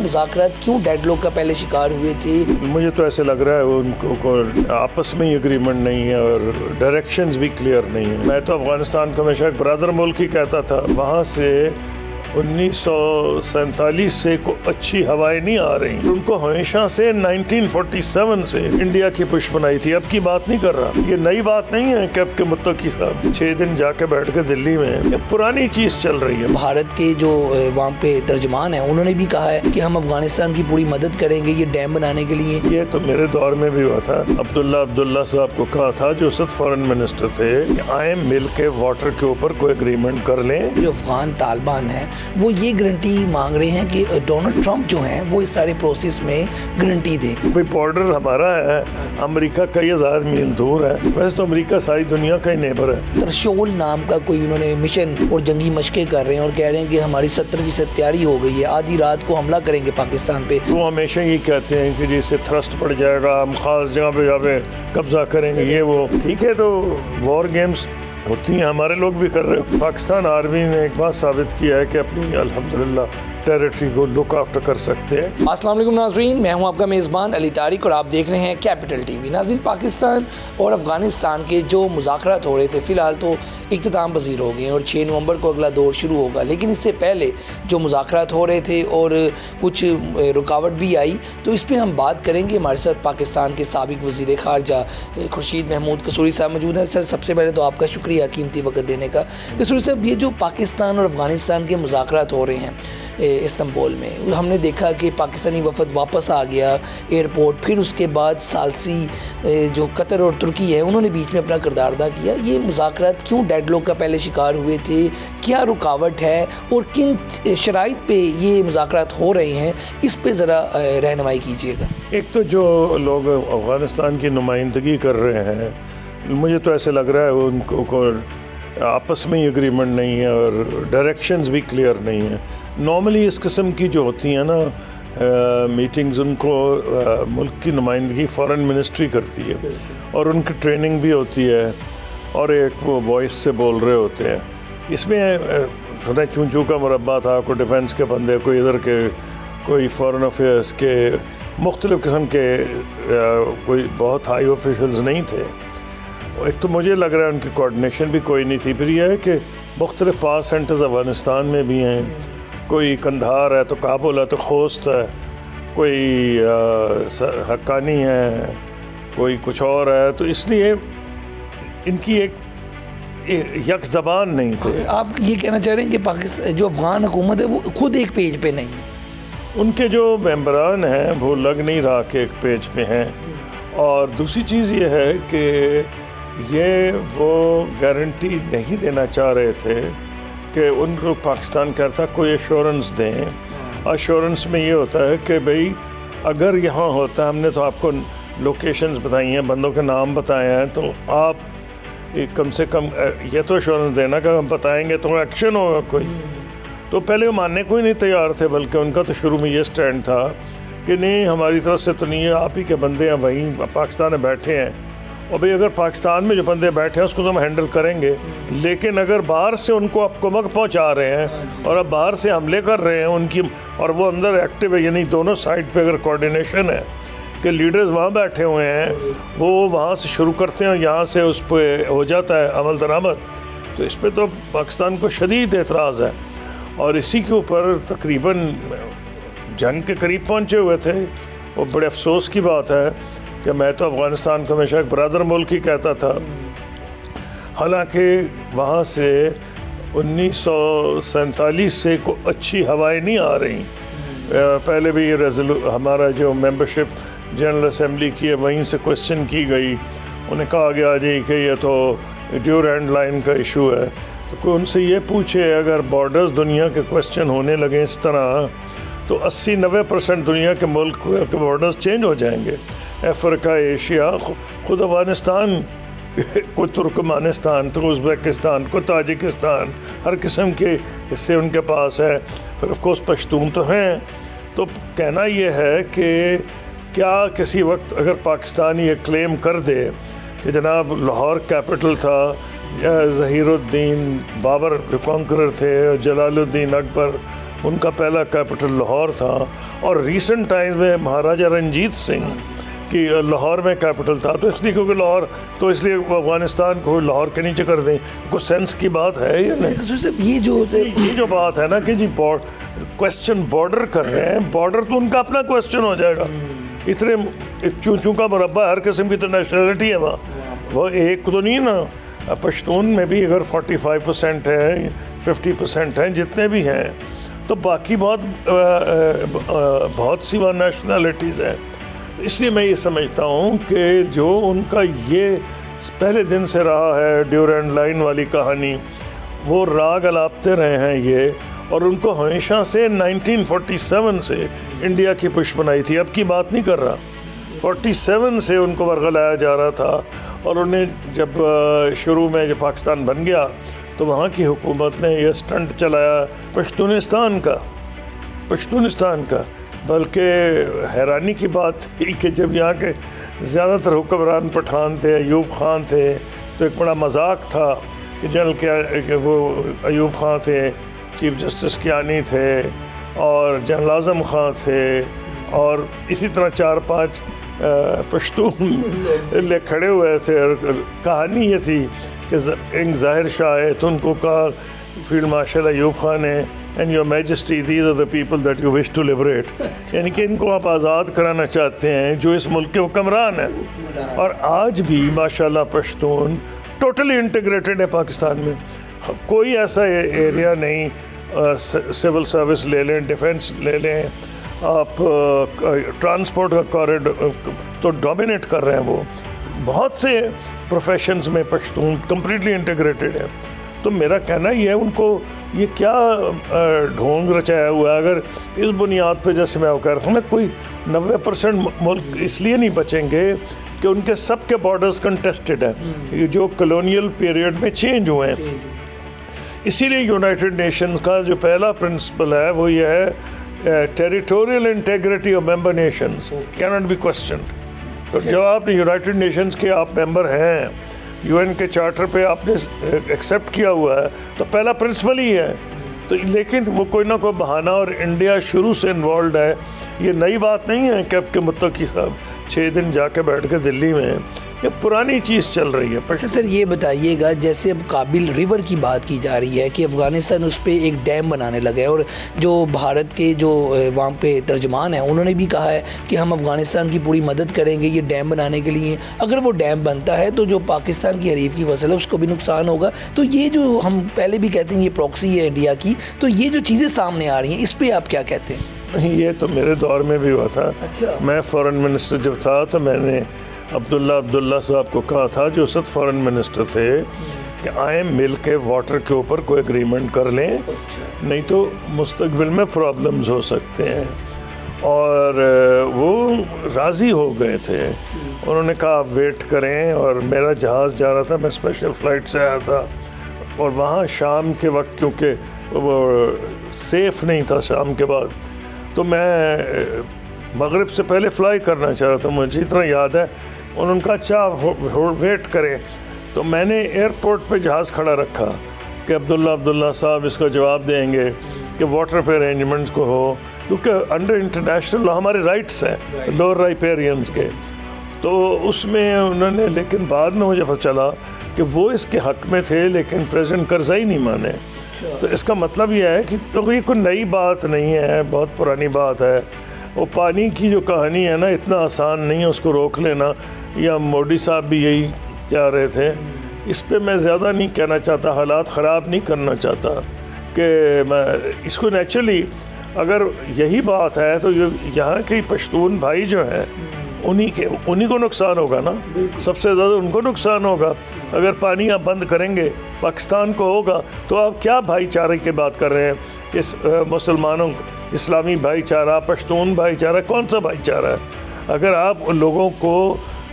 مذاکرات کیوں dead lock کا پہلے شکار ہوئے تھے؟ مجھے تو ایسے لگ رہا ہے ان کو آپس میں ہی اگریمنٹ نہیں ہے اور ڈائریکشنز بھی کلیئر نہیں ہیں. میں تو افغانستان کو ہمیشہ ایک برادر ملک ہی کہتا تھا. وہاں سے 1947 سے کوئی اچھی ہوائیں نہیں آ رہی. ان کو ہمیشہ سے 1947 سے انڈیا کی پش بنائی تھی. اب کی بات نہیں کر رہا. یہ نئی بات نہیں ہے کہ اب کے متقی صاحب 6 دن جا کے بیٹھ کے دلی میں یہ پرانی چیز چل رہی ہے. بھارت کے جو وہاں پہ ترجمان ہیں انہوں نے بھی کہا ہے کہ ہم افغانستان کی پوری مدد کریں گے یہ ڈیم بنانے کے لیے. یہ تو میرے دور میں بھی ہوا تھا. عبداللہ صاحب کو کہا تھا جو صد فارن منسٹر تھے کہ آئیں مل کے واٹر کے اوپر کوئی اگریمنٹ کر لیں. جو افغان طالبان ہیں وہ یہ گارنٹی مانگ رہے ہیں کہ ڈونلڈ ٹرمپ جو ہیں وہ اس سارے پروسیس میں گارنٹی دیں. بارڈر ہمارا ہے, امریکہ کئی ہزار میل دور ہے. ویسے تو امریکہ ساری دنیا کا ہی نیبر ہے. ترشول نام کا کوئی انہوں نے مشن اور جنگی مشقیں کر رہے ہیں اور کہہ رہے ہیں کہ ہماری 70% تیاری ہو گئی ہے, آدھی رات کو حملہ کریں گے پاکستان پہ. وہ ہمیشہ یہ کہتے ہیں کہ جس سے تھرسٹ پڑ جائے گا ہم خاص جگہ پہ جا کے قبضہ کریں گے. یہ وہ ٹھیک ہے, تو وار گیمز ہوتی ہیں, ہمارے لوگ بھی کر رہے ہیں. پاکستان آرمی نے ایک بات ثابت کیا ہے کہ اپنی الحمدللہ ٹیریٹری کو لک آفٹر کر سکتے ہیں. السلام علیکم ناظرین, میں ہوں آپ کا میزبان علی طارق اور آپ دیکھ رہے ہیں کیپٹل ٹی وی. ناظرین, پاکستان اور افغانستان کے جو مذاکرات ہو رہے تھے فی الحال تو اختتام پذیر ہو گئے ہیں اور 6 نومبر کو اگلا دور شروع ہوگا. لیکن اس سے پہلے جو مذاکرات ہو رہے تھے اور کچھ رکاوٹ بھی آئی, تو اس پہ ہم بات کریں گے. ہمارے ساتھ پاکستان کے سابق وزیر خارجہ خورشید محمود قصوری صاحب موجود ہیں. سر, سب سے پہلے تو آپ کا شکریہ قیمتی وقت دینے کا. قصوری صاحب, یہ جو پاکستان اور افغانستان کے مذاکرات ہو رہے ہیں استنبول میں, ہم نے دیکھا کہ پاکستانی وفد واپس آ گیا ایئرپورٹ, پھر اس کے بعد ثالثی جو قطر اور ترکی ہے انہوں نے بیچ میں اپنا کردار ادا کیا. یہ مذاکرات کیوں ڈیڈ لاک کا پہلے شکار ہوئے تھے, کیا رکاوٹ ہے اور کن شرائط پہ یہ مذاکرات ہو رہے ہیں, اس پہ ذرا رہنمائی کیجیے گا. ایک تو جو لوگ افغانستان کی نمائندگی کر رہے ہیں, مجھے تو ایسے لگ رہا ہے ان کو آپس میں ہی اگریمنٹ نہیں ہے اور ڈائریکشنز بھی کلیئر نہیں ہیں. نارملی اس قسم کی جو ہوتی ہیں نا میٹنگز, ان کو ملک کی نمائندگی فارن منسٹری کرتی ہے اور ان کی ٹریننگ بھی ہوتی ہے اور ایک وہ وائس سے بول رہے ہوتے ہیں. اس میں چون چوں کا مربع تھا, کوئی ڈیفنس کے بندے, کوئی ادھر کے, کوئی فارن افیئرس کے, مختلف قسم کے کوئی بہت ہائی آفیشلز نہیں تھے. ایک تو مجھے لگ رہا ہے ان کی کوآرڈینیشن بھی کوئی نہیں تھی. پھر یہ ہے کہ مختلف پاور سینٹرز افغانستان میں بھی ہیں, کوئی کندھار ہے تو کابل ہے تو خوست ہے, کوئی حقانی ہے, کوئی کچھ اور ہے. تو اس لیے ان کی ایک یک زبان نہیں تھے. آپ یہ کہنا چاہ رہے ہیں کہ پاکستان جو افغان حکومت ہے وہ خود ایک پیج پہ نہیں, ان کے جو ممبران ہیں وہ لگ نہیں رہا کہ ایک پیج پہ ہیں. اور دوسری چیز یہ ہے کہ یہ وہ گارنٹی نہیں دینا چاہ رہے تھے کہ ان کو پاکستان کہتا کوئی ایشورنس دیں. ایشورنس میں یہ ہوتا ہے کہ بھئی اگر یہاں ہوتا ہے, ہم نے تو آپ کو لوکیشنز بتائی ہیں, بندوں کے نام بتائے ہیں, تو آپ کم سے کم یہ تو ایشورنس دینا کہ ہم بتائیں گے تو ایکشن ہوگا کوئی. تو پہلے وہ ماننے کو ہی نہیں تیار تھے, بلکہ ان کا تو شروع میں یہ سٹینڈ تھا کہ نہیں ہماری طرف سے تو نہیں ہے, آپ ہی کے بندے ہیں وہیں پاکستان میں بیٹھے ہیں, اور بھئی اگر پاکستان میں جو بندے بیٹھے ہیں اس کو تو ہم ہینڈل کریں گے. لیکن اگر باہر سے ان کو آپ کمک پہنچا رہے ہیں اور اب باہر سے حملے کر رہے ہیں ان کی, اور وہ اندر ایکٹیو ہے, یعنی دونوں سائڈ پہ اگر کوآرڈینیشن ہے کہ لیڈرز وہاں بیٹھے ہوئے ہیں, وہ وہاں سے شروع کرتے ہیں اور یہاں سے اس پہ ہو جاتا ہے عمل درآمد, تو اس پہ تو پاکستان کو شدید اعتراض ہے. اور اسی کے اوپر تقریباً جنگ کے قریب پہنچے ہوئے تھے. وہ بڑے افسوس کی بات ہے کہ میں تو افغانستان کو ہمیشہ ایک برادر ملک ہی کہتا تھا, حالانکہ وہاں سے 1947 سے کوئی اچھی ہوائیں نہیں آ رہی. پہلے بھی ہمارا جو ممبرشپ جنرل اسمبلی کی ہے وہیں سے کوسچن کی گئی, انہیں کہا گیا جی کہ یہ تو ڈیورینڈ لائن کا ایشو ہے. تو کوئی ان سے یہ پوچھے اگر بارڈرز دنیا کے کوسچن ہونے لگیں اس طرح تو 80-90% دنیا کے ملک کے بارڈرز چینج ہو جائیں گے. افریقہ, ایشیا, خود افغانستان, کوئی ترکمانستان, تو ازبکستان, کوئی تاجکستان, ہر قسم کے حصے ان کے پاس ہے. پھر آف کورس پشتون تو ہیں. تو کہنا یہ ہے کہ کیا کسی وقت اگر پاکستان یہ کلیم کر دے کہ جناب لاہور کیپٹل تھا, ظہیر الدین بابر جو کانکرر تھے, جلال الدین اکبر ان کا پہلا کیپٹل لاہور تھا، اور ریسنٹ ٹائمز میں مہاراجہ رنجیت سنگھ کی لاہور میں کیپٹل تھا، تو اس لیے کیونکہ لاہور تو اس لیے افغانستان کو لاہور کے نیچے کر دیں، کچھ سینس کی بات ہے یا نہیں؟ یہ جو بات ہے نا کہ جی کویسچن بارڈر کر رہے ہیں، بارڈر تو ان کا اپنا کویسچن ہو جائے گا، اتنے چوں کا مربع، ہر قسم کی تو نیشنلٹی ہے وہاں، وہ ایک تو نہیں نا، پشتون میں بھی اگر 45% ہے 50% ہیں جتنے بھی ہیں، تو باقی بہت سی وہاں نیشنلٹیز ہیں. اس لیے میں یہ سمجھتا ہوں کہ جو ان کا یہ پہلے دن سے رہا ہے ڈیورینڈ لائن والی کہانی، وہ راگ الاپتے رہے ہیں یہ، اور ان کو ہمیشہ سے 1947 سے انڈیا کی پش بنائی تھی، اب کی بات نہیں کر رہا، 47 سے ان کو ورغلایا جا رہا تھا. اور انہیں جب شروع میں جب پاکستان بن گیا تو وہاں کی حکومت نے یہ سٹنٹ چلایا پشتونستان کا. بلکہ حیرانی کی بات تھی کہ جب یہاں کے زیادہ تر حکمران پٹھان تھے، ایوب خان تھے، تو ایک بڑا مذاق تھا کہ جنرل وہ ایوب خان تھے، چیف جسٹس کیانی تھے، اور جنرل اعظم خان تھے، اور اسی طرح 4-5 پشتون لے کھڑے ہوئے تھے. اور کہانی یہ تھی کہ ظاہر شاہ آئے تو ان کو کہا فیلڈ مارشل ایوب خان نے، and your majesty these are the people that you wish to liberate, یعنی کہ ان کو آپ آزاد کرانا چاہتے ہیں جو اس ملک کے حکمران ہیں. اور آج بھی ماشاءاللہ پشتون ٹوٹلی انٹیگریٹڈ ہے پاکستان میں، کوئی ایسا ایریا نہیں، سول سروس لے لیں، ڈیفنس لے لیں آپ، ٹرانسپورٹ کا کوریڈور تو ڈومینیٹ کر رہے ہیں وہ. بہت سے پروفیشنز میں پشتون کمپلیٹلی انٹیگریٹڈ ہے. تو میرا کہنا یہ ہے ان کو یہ کیا ڈھونگ رچایا ہوا ہے. اگر اس بنیاد پہ جیسے میں کہہ رہا ہوں نا، کوئی 90% ملک اس لیے نہیں بچیں گے کہ ان کے سب کے بارڈرز کنٹیسٹڈ ہیں جو کلونیل پیریڈ میں چینج ہوئے ہیں. اسی لیے یونائٹڈ نیشنز کا جو پہلا پرنسپل ہے وہ یہ ہے territorial integrity of member nations can not be questioned. تو جب آپ یونائٹڈ نیشنز کے آپ ممبر ہیں، یو این کے چارٹر پہ آپ نے ایکسیپٹ کیا ہوا ہے، تو پہلا پرنسپل ہی ہے. تو لیکن وہ کوئی نہ کوئی بہانہ، اور انڈیا شروع سے انوالوڈ ہے. یہ نئی بات نہیں ہے کہ اب کے متقی صاحب 6 دن جا کے بیٹھ کے دلی میں، یہ پرانی چیز چل رہی ہے. سر یہ بتائیے گا، جیسے اب کابل ریور کی بات کی جا رہی ہے کہ افغانستان اس پہ ایک ڈیم بنانے لگا ہے، اور جو بھارت کے جو وہاں پہ ترجمان ہیں انہوں نے بھی کہا ہے کہ ہم افغانستان کی پوری مدد کریں گے یہ ڈیم بنانے کے لیے. اگر وہ ڈیم بنتا ہے تو جو پاکستان کی حریف کی فصل ہے اس کو بھی نقصان ہوگا. تو یہ جو ہم پہلے بھی کہتے ہیں یہ پروکسی ہے انڈیا کی، تو یہ جو چیزیں سامنے آ رہی ہیں اس پہ آپ کیا کہتے ہیں؟ نہیں، یہ تو میرے دور میں بھی ہوا تھا. میں فورن منسٹر جب تھا تو میں نے عبداللہ صاحب کو کہا تھا جو اس وقت فورن منسٹر تھے کہ آئیں مل کے واٹر کے اوپر کوئی اگریمنٹ کر لیں، نہیں تو مستقبل میں پرابلمز ہو سکتے ہیں. اور وہ راضی ہو گئے تھے. انہوں نے کہا آپ ویٹ کریں، اور میرا جہاز جا رہا تھا، میں اسپیشل فلائٹ سے آیا تھا، اور وہاں شام کے وقت کیونکہ وہ سیف نہیں تھا شام کے بعد، تو میں مغرب سے پہلے فلائی کرنا چاہ رہا تھا، مجھے اتنا یاد ہے. انہوں نے کہا اچھا ویٹ کریں. تو میں نے ایئرپورٹ پہ جہاز کھڑا رکھا کہ عبداللہ صاحب اس کا جواب دیں گے کہ واٹر پہ ارینجمنٹس کو ہو، کیونکہ انڈر انٹرنیشنل لا ہمارے رائٹس ہیں لوور رائپیرینز کے. تو اس میں انہوں نے، لیکن بعد میں مجھے پتہ چلا کہ وہ اس کے حق میں تھے، لیکن پریزیڈنٹ کرزئی نہیں مانے. تو اس کا مطلب یہ ہے کہ تو یہ کوئی نئی بات نہیں ہے، بہت پرانی بات ہے. وہ پانی کی جو کہانی ہے نا، اتنا آسان نہیں ہے اس کو روک لینا، یا مودی صاحب بھی یہی چاہ رہے تھے. اس پہ میں زیادہ نہیں کہنا چاہتا، حالات خراب نہیں کرنا چاہتا کہ میں اس کو نیچرلی، اگر یہی بات ہے تو یہاں کے پشتون بھائی جو ہیں انہی کو نقصان ہوگا نا، سب سے زیادہ ان کو نقصان ہوگا. اگر پانی آپ بند کریں گے پاکستان کو ہوگا، تو آپ کیا بھائی چارے کی بات کر رہے ہیں؟ اس مسلمانوں اسلامی بھائی چارہ، پشتون بھائی چارہ، کون سا بھائی چارہ ہے اگر آپ لوگوں کو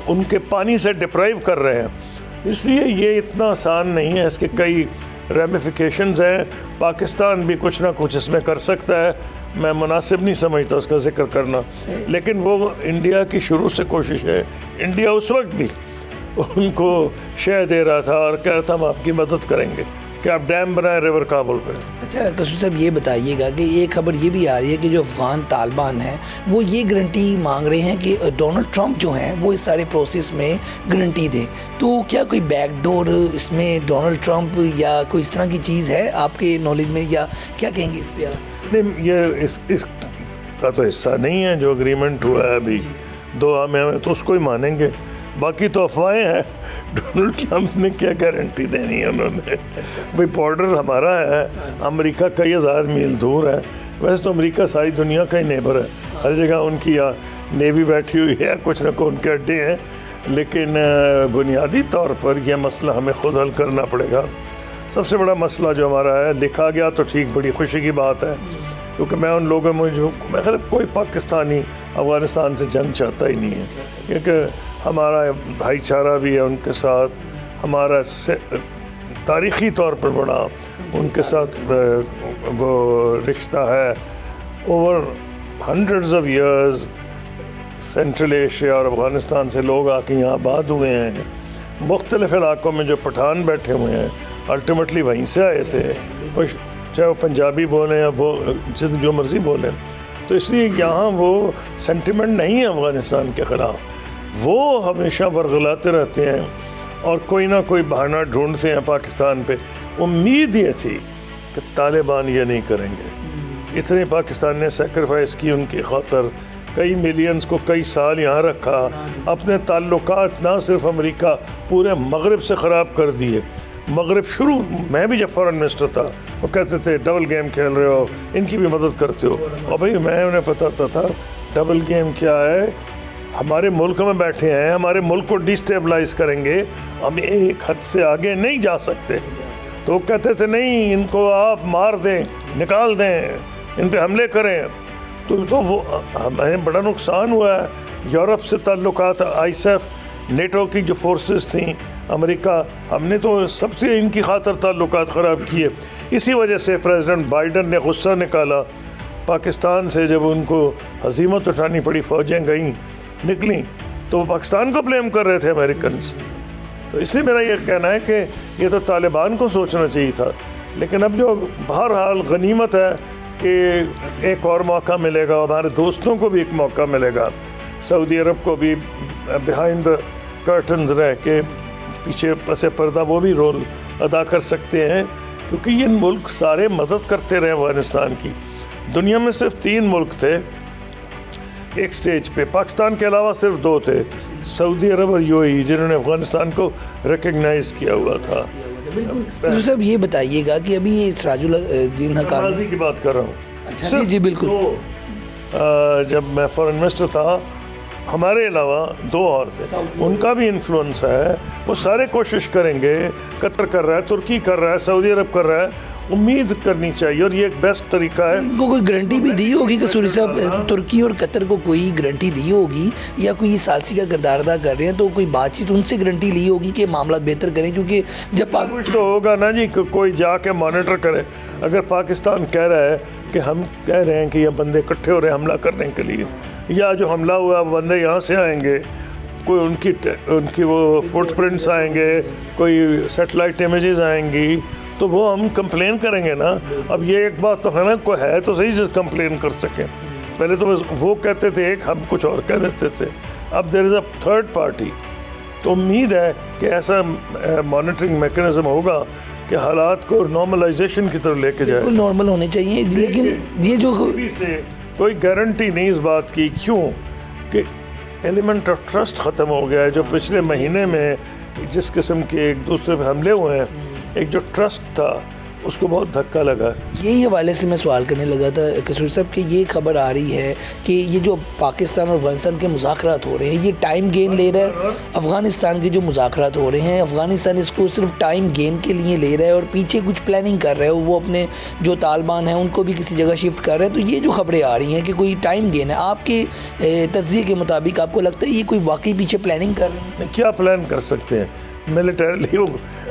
ان کے پانی سے ڈپرائیو کر رہے ہیں؟ اس لیے یہ اتنا آسان نہیں ہے، اس کے کئی ریمیفیکیشنز ہیں. پاکستان بھی کچھ نہ کچھ اس میں کر سکتا ہے، میں مناسب نہیں سمجھتا اس کا ذکر کرنا، لیکن وہ انڈیا کی شروع سے کوشش ہے. انڈیا اس وقت بھی ان کو شے دے رہا تھا اور کہہ رہا تھا ہم آپ کی مدد کریں گے. کہ آپ ڈیم بنائیں ریور کابل پہ. اچھا قصور صاحب یہ بتائیے گا کہ ایک خبر یہ بھی آ رہی ہے کہ جو افغان طالبان ہیں وہ یہ گارنٹی مانگ رہے ہیں کہ ڈونلڈ ٹرمپ جو ہیں وہ اس سارے پروسیس میں گارنٹی دیں. تو کیا کوئی بیک ڈور اس میں ڈونلڈ ٹرمپ یا کوئی اس طرح کی چیز ہے آپ کے نالج میں, یا کیا کہیں گے اس پہ آپ؟ نہیں, یہ اس کا تو حصہ نہیں ہے جو اگریمنٹ ہوا ہے ابھی 2 میں تو اس کو ہی مانیں گے, باقی تو افواہیں ہیں. ڈونلڈ ٹرمپ نے کیا گارنٹی دینی ہے انہوں نے؟ بھائی بارڈر ہمارا ہے, امریکہ کئی ہزار میل دور ہے. ویسے تو امریکہ ساری دنیا کا ہی نیبر ہے, ہر جگہ ان کی یا نیوی بیٹھی ہوئی ہے, کچھ نہ کوئی ان کے اڈے ہیں, لیکن بنیادی طور پر یہ مسئلہ ہمیں خود حل کرنا پڑے گا. سب سے بڑا مسئلہ جو ہمارا ہے لکھا گیا تو ٹھیک, بڑی خوشی کی بات ہے, کیونکہ میں ان لوگوں میں جو میں خیال کوئی پاکستانی افغانستان سے جنگ چاہتا ہی نہیں ہے, کیونکہ ہمارا بھائی چارہ بھی ہے ان کے ساتھ, ہمارا تاریخی طور پر بڑا ان کے ساتھ وہ رشتہ ہے. Over hundreds of years central Asia اور افغانستان سے لوگ آ کے یہاں آباد ہوئے ہیں. مختلف علاقوں میں جو پٹھان بیٹھے ہوئے ہیں الٹیمیٹلی وہیں سے آئے تھے, چاہے وہ پنجابی بولیں یا وہ جو مرضی بولیں. تو اس لیے یہاں وہ سینٹیمنٹ نہیں ہے افغانستان کے خلاف, وہ ہمیشہ ورغلاتے رہتے ہیں اور کوئی نہ کوئی بہانہ ڈھونڈتے ہیں پاکستان پہ. امید یہ تھی کہ طالبان یہ نہیں کریں گے. اتنے پاکستان نے سیکریفائس کی ان کی خاطر, کئی ملینز کو کئی سال یہاں رکھا, اپنے تعلقات نہ صرف امریکہ پورے مغرب سے خراب کر دیے. مغرب شروع, میں بھی جب فارن منسٹر تھا وہ کہتے تھے ڈبل گیم کھیل رہے ہو, ان کی بھی مدد کرتے ہو, اور بھائی میں انہیں بتاتا تھا ڈبل گیم کیا ہے, ہمارے ملک میں بیٹھے ہیں, ہمارے ملک کو ڈیسٹیبلائز کریں گے, ہم ایک حد سے آگے نہیں جا سکتے. تو وہ کہتے تھے نہیں, ان کو آپ مار دیں, نکال دیں, ان پہ حملے کریں. تو وہ ہمیں بڑا نقصان ہوا ہے. یورپ سے تعلقات, ISAF نیٹو کی جو فورسز تھیں, امریکہ, ہم نے تو سب سے ان کی خاطر تعلقات خراب کیے. اسی وجہ سے پریزیڈنٹ بائیڈن نے غصہ نکالا پاکستان سے, جب ان کو ہزیمت اٹھانی پڑی, فوجیں گئیں نکلیں, تو وہ پاکستان کو بلیم کر رہے تھے امریکنز. تو اس لیے میرا یہ کہنا ہے کہ یہ تو طالبان کو سوچنا چاہیے تھا. لیکن اب جو بہرحال غنیمت ہے کہ ایک اور موقع ملے گا, ہمارے دوستوں کو بھی ایک موقع ملے گا, سعودی عرب کو بھی بیہائنڈ دا کرٹنز رہ کے پیچھے پس پردہ وہ بھی رول ادا کر سکتے ہیں, کیونکہ یہ ملک سارے مدد کرتے رہے افغانستان کی. دنیا میں صرف 3 ملک تھے ایک سٹیج پہ, پاکستان کے علاوہ صرف 2 تھے, سعودی عرب اور UAE, جنہوں نے افغانستان کو ریکگنائز کیا ہوا تھا. بالکل صاحب یہ بتائیے گا کہ ابھی سراج الدین حقانی ماضی کی بات کر رہا ہوں. اچھا جی بالکل. جب میں فارن منسٹر تھا, ہمارے علاوہ 2 اور تھے, ان کا بھی انفلوئنس ہے, وہ سارے کوشش کریں گے. قطر کر رہا ہے, ترکی کر رہا ہے, سعودی عرب کر رہا ہے. امید کرنی چاہیے, اور یہ ایک بیسٹ طریقہ ہے. ان کو کوئی گارنٹی بھی دی ہوگی قصوری صاحب, ترکی اور قطر کو کوئی گارنٹی دی ہوگی, یا کوئی ثالثی کا کردار ادا کر رہے ہیں تو کوئی بات چیت ان سے گارنٹی لی ہوگی کہ معاملات بہتر کریں, کیونکہ جب کچھ تو ہوگا نا جی, کوئی جا کے مانیٹر کرے. اگر پاکستان کہہ رہا ہے کہ ہم کہہ رہے ہیں کہ یہ بندے اکٹھے ہو رہے ہیں حملہ کرنے کے لیے, یا جو حملہ ہوا بندے یہاں سے آئیں گے, کوئی ان کی وہ فٹ پرنٹس آئیں گے, کوئی سیٹلائٹ امیجز آئیں گی, تو وہ ہم کمپلین کریں گے نا. اب یہ ایک بات تو ہے نا, کوئی ہے تو صحیح جس کمپلین کر سکیں. پہلے تو وہ کہتے تھے ایک, ہم کچھ اور کہہ دیتے تھے. اب دیر از اے تھرڈ پارٹی. تو امید ہے کہ ایسا مانیٹرنگ میکینزم ہوگا کہ حالات کو نارملائزیشن کی طرف لے کے جائے. نارمل ہونے چاہیے, لیکن یہ جو کوئی گارنٹی نہیں اس بات کی. کیوں کہ ایلیمنٹ آف ٹرسٹ ختم ہو گیا ہے. جو پچھلے مہینے میں جس قسم کے ایک دوسرے پہ حملے ہوئے ہیں, ایک جو ٹرسٹ تھا اس کو بہت دھکا لگا. یہی حوالے سے میں سوال کرنے لگا تھا قصور صاحب کہ یہ خبر آ رہی ہے کہ یہ جو پاکستان اور افغانستان کے مذاکرات ہو رہے ہیں, یہ ٹائم گین لے رہا ہے. افغانستان کے جو مذاکرات ہو رہے ہیں, افغانستان اس کو صرف ٹائم گین کے لیے لے رہا ہے اور پیچھے کچھ پلاننگ کر رہا ہے. وہ اپنے جو طالبان ہیں ان کو بھی کسی جگہ شفٹ کر رہے ہیں. تو یہ جو خبریں آ رہی ہیں کہ کوئی ٹائم گین ہے, آپ کے تجزیے کے مطابق آپ کو لگتا ہے یہ کوئی واقعی پیچھے پلاننگ کر رہے ہیں؟ کیا پلان کر سکتے ہیں ملیٹریلی؟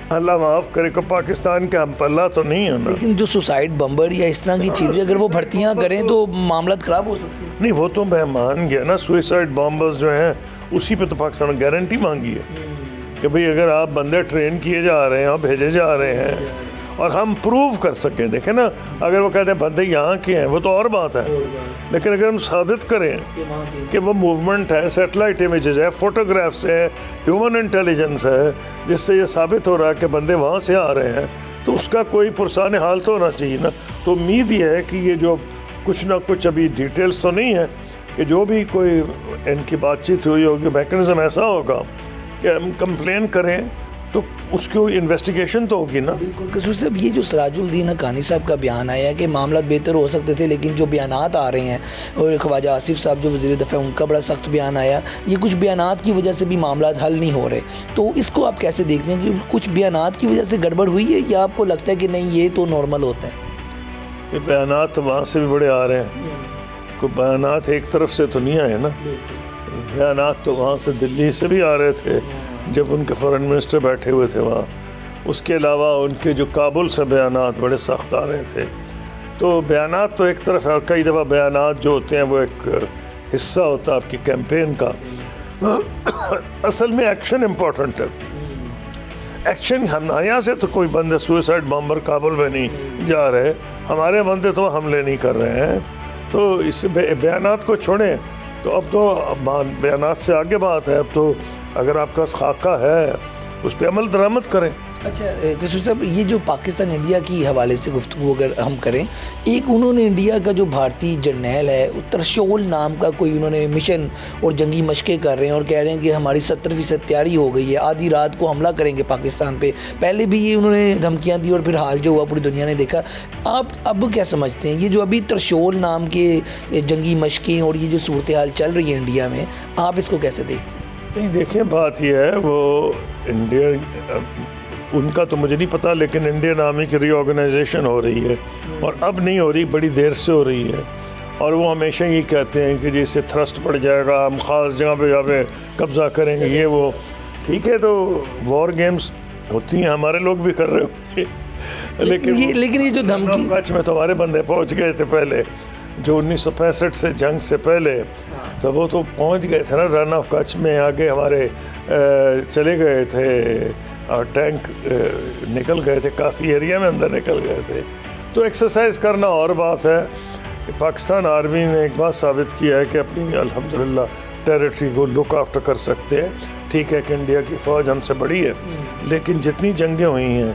اللہ معاف کرے کہ پاکستان کے ہم پلہ تو نہیں ہے نا. لیکن جو سوسائڈ بمبر یا اس طرح کی چیزیں اگر وہ بھرتیاں کریں تو معاملات خراب ہو سکتے ہیں. نہیں, وہ تو میں مان گیا نا. سوئسائڈ بامبرز جو ہیں اسی پہ تو پاکستان نے گارنٹی مانگی ہے کہ بھئی اگر آپ بندے ٹرین کیے جا رہے ہیں اور بھیجے جا رہے ہیں اور ہم پروو کر سکیں. دیکھیں نا, اگر وہ کہتے ہیں بندے یہاں کے ہیں وہ تو اور بات ہے, لیکن اگر ہم ثابت کریں کہ وہ موومنٹ ہے, سیٹلائٹ امیجز ہے, فوٹوگرافس ہے, ہیومن انٹیلیجنس ہے, جس سے یہ ثابت ہو رہا ہے کہ بندے وہاں سے آ رہے ہیں, تو اس کا کوئی پرسان حال تو ہونا چاہیے نا. تو امید یہ ہے کہ یہ جو کچھ نہ کچھ ابھی ڈیٹیلز تو نہیں ہے کہ جو بھی کوئی ان کی بات چیت ہوئی ہوگی, میکنزم ایسا ہوگا کہ ہم کمپلین کریں تو اس کی انویسٹیگیشن تو ہوگی نا. بالکل قصور صاحب, یہ جو سراج الدین حقانی صاحب کا بیان آیا ہے کہ معاملات بہتر ہو سکتے تھے, لیکن جو بیانات آ رہے ہیں, اور خواجہ آصف صاحب جو وزیر دفاع ان کا بڑا سخت بیان آیا, یہ کچھ بیانات کی وجہ سے بھی معاملات حل نہیں ہو رہے, تو اس کو آپ کیسے دیکھتے ہیں کہ کچھ بیانات کی وجہ سے گڑبڑ ہوئی ہے, یا آپ کو لگتا ہے کہ نہیں یہ تو نارمل ہوتا ہے؟ یہ بیانات وہاں سے بھی بڑے آ رہے ہیں, کوئی بیانات ایک طرف سے تو نہیں آئے نا. بیانات تو وہاں سے دلی سے بھی آ رہے تھے جب ان کے فورن منسٹر بیٹھے ہوئے تھے وہاں. اس کے علاوہ ان کے جو کابل سے بیانات بڑے سخت آ رہے تھے. تو بیانات تو ایک طرف ہے, اور کئی دفعہ بیانات جو ہوتے ہیں وہ ایک حصہ ہوتا ہے آپ کی کیمپین کا. اصل میں ایکشن امپورٹنٹ ہے. ایکشن ہم یہاں سے تو کوئی بندے سوئسائڈ بامبر کابل میں نہیں جا رہے, ہمارے بندے تو حملے نہیں کر رہے ہیں. تو اس بیانات کو چھوڑیں, تو اب تو بیانات سے آگے بات ہے. اب تو اگر آپ کا خاکہ ہے اس پہ عمل درآمد کریں. اچھا قصور صاحب, یہ جو پاکستان انڈیا کی حوالے سے گفتگو اگر ہم کریں, ایک انہوں نے انڈیا کا جو بھارتی جرنیل ہے, ترشول نام کا کوئی انہوں نے مشن اور جنگی مشقیں کر رہے ہیں, اور کہہ رہے ہیں کہ ہماری 70% تیاری ہو گئی ہے, آدھی رات کو حملہ کریں گے پاکستان پہ. پہلے بھی یہ انہوں نے دھمکیاں دی, اور پھر حال جو ہوا پوری دنیا نے دیکھا. آپ اب کیا سمجھتے ہیں یہ جو ابھی ترشول نام کے جنگی مشقیں اور یہ جو صورتحال چل رہی ہے انڈیا میں, آپ اس کو کیسے دیکھتے ہیں؟ نہیں دیکھیں, بات یہ ہے وہ انڈیا ان کا تو مجھے نہیں پتا, لیکن انڈین آرمی کی ری آرگنائزیشن ہو رہی ہے, اور اب نہیں ہو رہی, بڑی دیر سے ہو رہی ہے. اور وہ ہمیشہ یہ کہتے ہیں کہ جس سے تھرسٹ پڑ جائے گا, ہم خاص جگہ پہ جا کے قبضہ کریں گے, یہ وہ. ٹھیک ہے, تو وار گیمز ہوتی ہیں, ہمارے لوگ بھی کر رہے ہوتے ہیں, لیکن یہ جو دھمکی کچھ میں تو ہمارے بندے پہنچ گئے تھے پہلے, جو 1965 سے جنگ سے پہلے, تو وہ تو پہنچ گئے تھے نا رن آف کچھ میں. آگے ہمارے چلے گئے تھے, اور ٹینک نکل گئے تھے, کافی ایریا میں اندر نکل گئے تھے. تو ایکسرسائز کرنا اور بات ہے. کہ پاکستان آرمی نے ایک بات ثابت کیا ہے کہ اپنی الحمدللہ ٹیریٹری کو لک آفٹر کر سکتے ہیں. ٹھیک ہے کہ انڈیا کی فوج ہم سے بڑی ہے, لیکن جتنی جنگیں ہوئی ہیں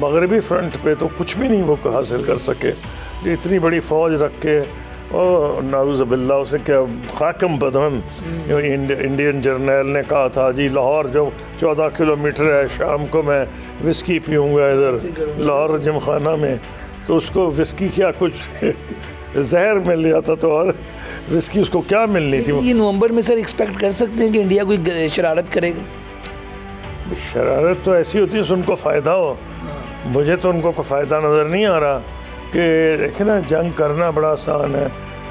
مغربی فرنٹ پہ تو کچھ بھی نہیں وہ حاصل کر سکے. اتنی بڑی فوج رکھ کے, اور نعوذ باللہ اسے کیا خاکم بدن, انڈین جرنیل نے کہا تھا جی لاہور جو 14 کلومیٹر ہے, شام کو میں وسکی پیوں گا ادھر لاہور جم خانہ میں. تو اس کو وسکی کیا کچھ زہر مل جاتا, تو اور وسکی اس کو کیا ملنی تھی. یہ نومبر میں سر ایکسپیکٹ کر سکتے ہیں کہ انڈیا کوئی شرارت کرے گا؟ شرارت تو ایسی ہوتی ہے اس ان کو فائدہ ہو. مجھے تو ان کو کوئی فائدہ نظر نہیں آ رہا. کہ دیکھیں نا, جنگ کرنا بڑا آسان ہے,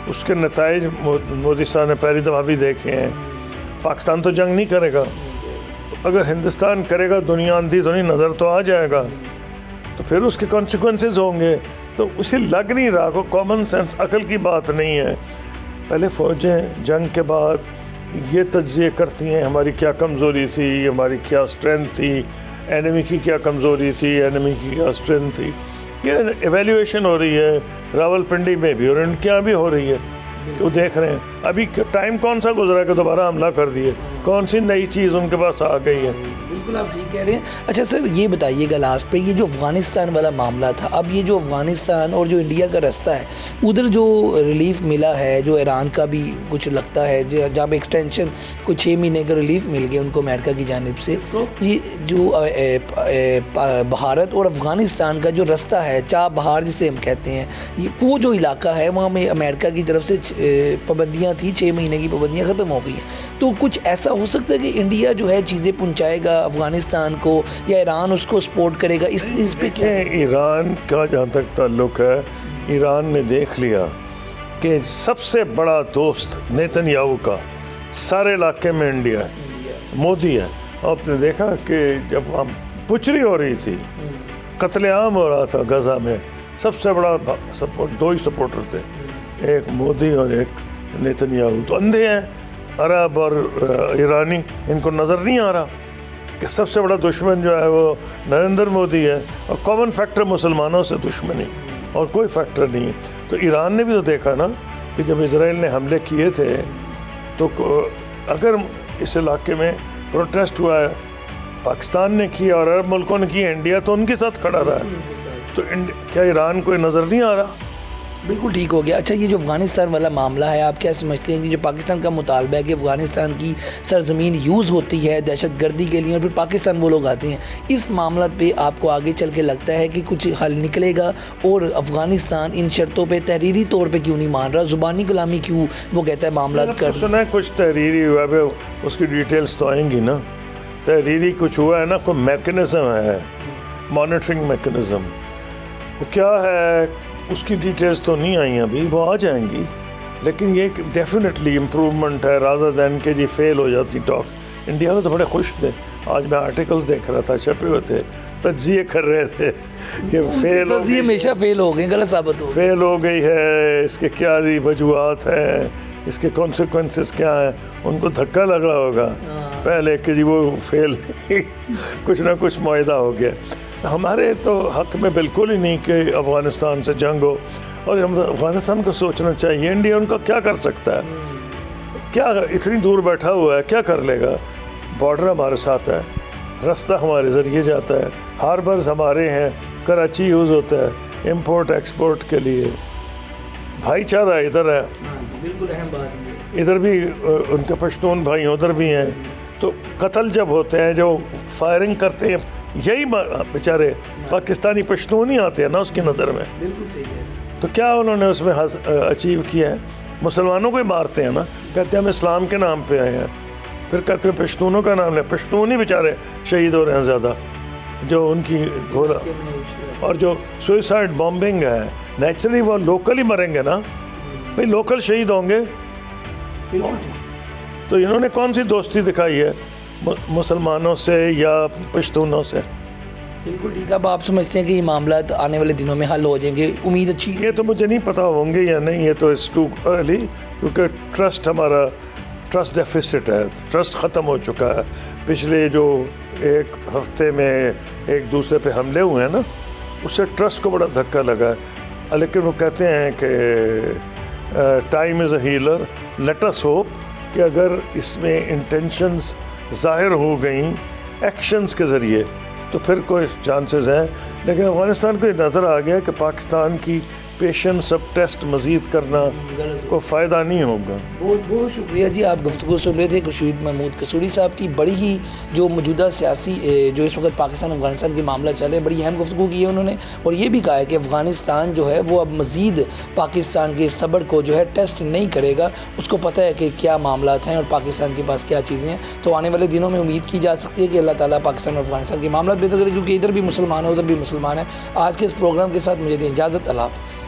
اس کے نتائج مودی صاحب نے پہلی دفعہ بھی دیکھے ہیں. پاکستان تو جنگ نہیں کرے گا, اگر ہندوستان کرے گا دنیا اندھی تو نہیں نظر تو آ جائے گا, تو پھر اس کے کانسیکوینسز ہوں گے. تو اسے لگ نہیں رہا, کو کامن سینس عقل کی بات نہیں ہے. پہلے فوجیں جنگ کے بعد یہ تجزیے کرتی ہیں ہماری کیا کمزوری تھی, ہماری کیا اسٹرینتھ تھی, اینمی کی کیا کمزوری تھی, اینمی کی کیا اسٹرینتھ تھی. یہ ایویلیویشن ہو رہی ہے راول پنڈی میں بھی, اور ان کے یہاں بھی ہو رہی ہے. تو دیکھ رہے ہیں ابھی ٹائم کون سا گزرا کہ دوبارہ حملہ کر دیے, کون سی نئی چیز ان کے پاس آ گئی ہے. بالکل آپ ٹھیک کہہ رہے ہیں. اچھا سر یہ بتائیے گا لاسٹ پہ, یہ جو افغانستان والا معاملہ تھا, اب یہ جو افغانستان اور جو انڈیا کا رستہ ہے, ادھر جو ریلیف ملا ہے, جو ایران کا بھی کچھ لگتا ہے جب ایکسٹینشن کوئی 6 مہینے کا ریلیف مل گیا ان کو امریکہ کی جانب سے, یہ جو بھارت اور افغانستان کا جو رستہ ہے, چاہ بہار جسے ہم کہتے ہیں, وہ جو علاقہ ہے وہاں میں امریکہ کی طرف سے پابندیاں تھیں, 6 مہینے کی پابندیاں ختم ہو گئی ہیں. تو کچھ ایسا ہو سکتا ہے کہ انڈیا جو ہے چیزیں پہنچائے گا افغانستان کو, یا ایران اس کو سپورٹ کرے گا؟ اس پہ کیا ایران کا جہاں تک تعلق ہے, ایران نے دیکھ لیا کہ سب سے بڑا دوست نیتن یاہو کا سارے علاقے میں انڈیا ہے, مودی ہے. آپ نے دیکھا کہ جب وہاں بچری ہو رہی تھی, قتل عام ہو رہا تھا غزہ میں, سب سے بڑا سپورٹ 2 ہی سپورٹر تھے, ایک مودی اور ایک نیتن یاہو. تو اندھے ہیں عرب اور ایرانی, ان کو نظر نہیں آ رہا. کہ سب سے بڑا دشمن جو ہے وہ نریندر مودی ہے اور کامن فیکٹر مسلمانوں سے دشمنی اور کوئی فیکٹر نہیں. تو ایران نے بھی تو دیکھا نا کہ جب اسرائیل نے حملے کیے تھے تو اگر اس علاقے میں پروٹیسٹ ہوا ہے پاکستان نے کیا اور عرب ملکوں نے کیا, انڈیا تو ان کے ساتھ کھڑا رہا ہے. تو کیا ایران کوئی نظر نہیں آ رہا؟ بالکل ٹھیک ہو گیا. اچھا یہ جو افغانستان والا معاملہ ہے آپ کیا سمجھتے ہیں کہ جو پاکستان کا مطالبہ ہے کہ افغانستان کی سرزمین یوز ہوتی ہے دہشت گردی کے لیے اور پھر پاکستان وہ لوگ آتے ہیں, اس معاملات پہ آپ کو آگے چل کے لگتا ہے کہ کچھ حل نکلے گا اور افغانستان ان شرطوں پہ تحریری طور پہ کیوں نہیں مان رہا, زبانی کلامی کیوں وہ کہتا ہے معاملات کر سنا ہے کچھ تحریری ہوا ہے, اس کی ڈیٹیلز تو آئیں گی نا. تحریری کچھ ہوا ہے نا, کوئی میکنزم ہے مانیٹرنگ میکنزم, وہ کیا ہے اس کی ڈیٹیلز تو نہیں آئی ابھی, وہ آ جائیں گی. لیکن یہ ڈیفینیٹلی امپرومنٹ ہے رادر دین کہ جی فیل ہو جاتی ٹاک. انڈیا میں تو بڑے خوش تھے, آج میں آرٹیکلز دیکھ رہا تھا چھپے ہوئے تھے, تجزیے کر رہے تھے کہ فیل ہمیشہ فیل ہو گئے, غلط ثابت ہو فیل ہو گئی ہے, اس کے کیا وجوہات ہیں, اس کے کانسیکوینسز کیا ہیں. ان کو دھکا لگا ہوگا پہلے کہ جی وہ فیل کچھ نہ کچھ معاہدہ ہو گیا. ہمارے تو حق میں بالکل ہی نہیں کہ افغانستان سے جنگ ہو, اور ہم افغانستان کو سوچنا چاہیے انڈیا ان کا کیا کر سکتا ہے, کیا اتنی دور بیٹھا ہوا ہے, کیا کر لے گا. بارڈر ہمارے ساتھ ہے, راستہ ہمارے ذریعے جاتا ہے, ہاربرز ہمارے ہیں, کراچی یوز ہوتا ہے امپورٹ ایکسپورٹ کے لیے. بھائی چارہ ادھر ہے, بالکل اہم بات, ادھر بھی ان کے پشتون بھائی ادھر بھی ہیں. تو قتل جب ہوتے ہیں جو فائرنگ کرتے ہیں یہی بیچارے پاکستانی پشتون ہی آتے ہیں نا اس کی نظر میں. بالکل صحیح ہے. تو کیا انہوں نے اس میں اچیو کیا ہے؟ مسلمانوں کو ہی مارتے ہیں نا, کہتے ہیں ہم اسلام کے نام پہ آئے ہیں, پھر کہتے ہیں پشتونوں کا نام ہے. پشتون ہی بیچارے شہید ہو رہے ہیں زیادہ, جو ان کی گھوڑا اور جو سوئسائڈ بامبنگ ہے نیچرلی وہ لوکل ہی مریں گے نا بھائی, لوکل شہید ہوں گے. تو انہوں نے کون سی دوستی دکھائی ہے مسلمانوں سے یا پشتونوں سے؟ بالکل ٹھیک. اب آپ سمجھتے ہیں کہ یہ معاملات آنے والے دنوں میں حل ہو جائیں گے, امید اچھی؟ یہ تو مجھے نہیں پتا ہوں گے یا نہیں, یہ تو اس ٹو ارلی, کیونکہ ٹرسٹ ہمارا ٹرسٹ ڈیفیسٹ ہے, ٹرسٹ ختم ہو چکا ہے. پچھلے جو ایک ہفتے میں ایک دوسرے پہ حملے ہوئے ہیں نا, اس سے ٹرسٹ کو بڑا دھکا لگا ہے. لیکن وہ کہتے ہیں کہ time is a healer, let us hope کہ اگر اس میں انٹینشنز ظاہر ہو گئیں ایکشنز کے ذریعے تو پھر کوئی چانسز ہیں. لیکن افغانستان کو یہ نظر آ گیا کہ پاکستان کی پیشنس سب ٹیسٹ مزید کرنا کو فائدہ نہیں ہوگا. بہت بہت شکریہ جی, آپ گفتگو سن رہے تھے خورشید محمود قصوری صاحب کی. بڑی ہی جو موجودہ سیاسی جو اس وقت پاکستان افغانستان کے معاملہ چل رہے ہیں, بڑی اہم گفتگو کی ہے انہوں نے, اور یہ بھی کہا ہے کہ افغانستان جو ہے وہ اب مزید پاکستان کے صبر کو جو ہے ٹیسٹ نہیں کرے گا. اس کو پتہ ہے کہ کیا معاملات ہیں اور پاکستان کے پاس کیا چیزیں ہیں. تو آنے والے دنوں میں امید کی جا سکتی ہے کہ اللہ تعالیٰ پاکستان اور افغانستان کے معاملات بہتر کرے, کیونکہ ادھر بھی مسلمان ہے ادھر بھی مسلمان ہے. آج کے اس پروگرام کے ساتھ مجھے دیں اجازت, اللہ حافظ.